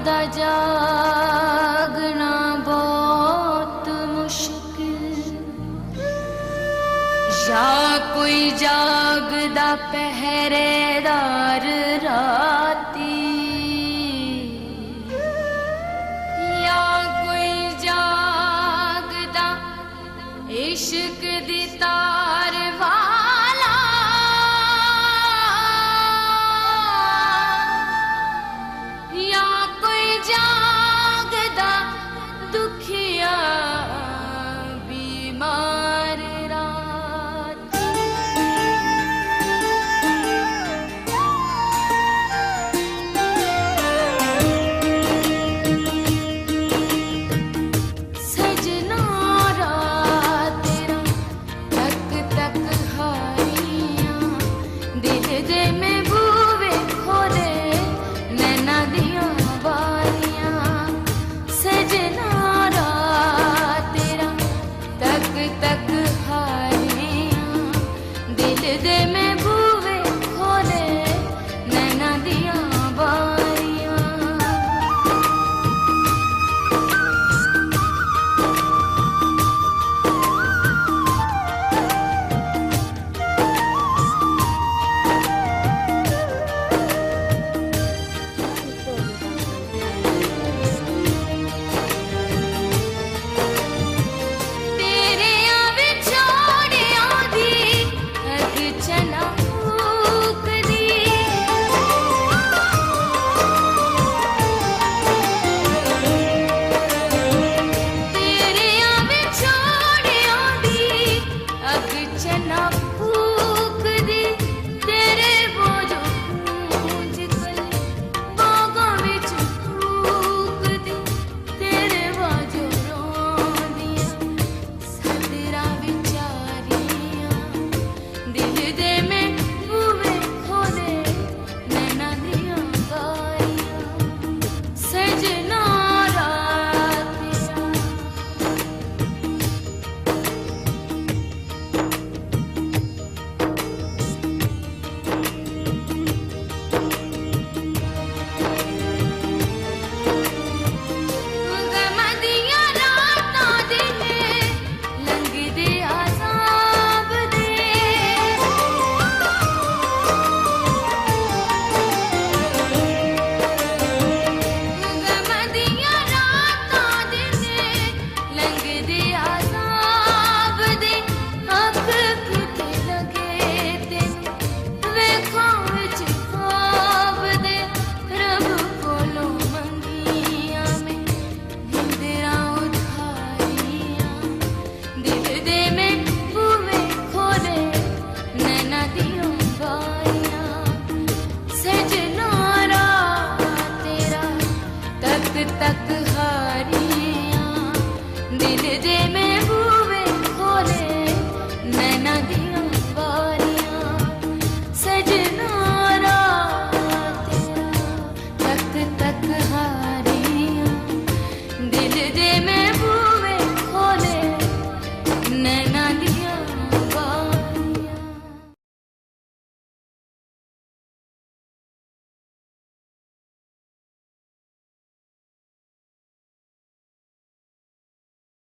दा जागना बहुत मुश्किल, या कोई जागदा पहरेदार राती, या कोई जागदा इश्क दी तार वाला, या कोई जागदा दुखिया बीमार राती। सजना रात तेरा तक तक हारियां, दिल दे में बूवे खोले नैना दियां बारियां। सजना रात तेरा तक तक हारियां, दिल दे में बूवे खोले नैना दियां बारियां। तेरे आवे छोड़ियां दी अग चना फूकदी, तेरे आवे छोड़ियां दी अग चना फूकदी। तेरे बोझ गूंज कल बागां विच फूकदी, तेरे बाजो रोंदियां सदरा विचारियां, दिल दे में बूवे खोले नैना दियां बारियां। सजना रात तेरा गमदियां रातां दिन लंघदे अजाब दे, गमदियां रातां दिन लंघदे अजाब दे। अख किते लगे तैनूं वेखां विच ख्वाब दे, रब कोलों मंगियां मैं निंदरां उधारियां, दिल दे में बूवे खोले नैना दियां बारियां। सजना रात तेरा तक तक हारियां, दिल दे में बूवे खोले नैना दियां बारियां। सजना रात तेरा तक तक हारियां, दिल दे में बूवे खोले नैना दियां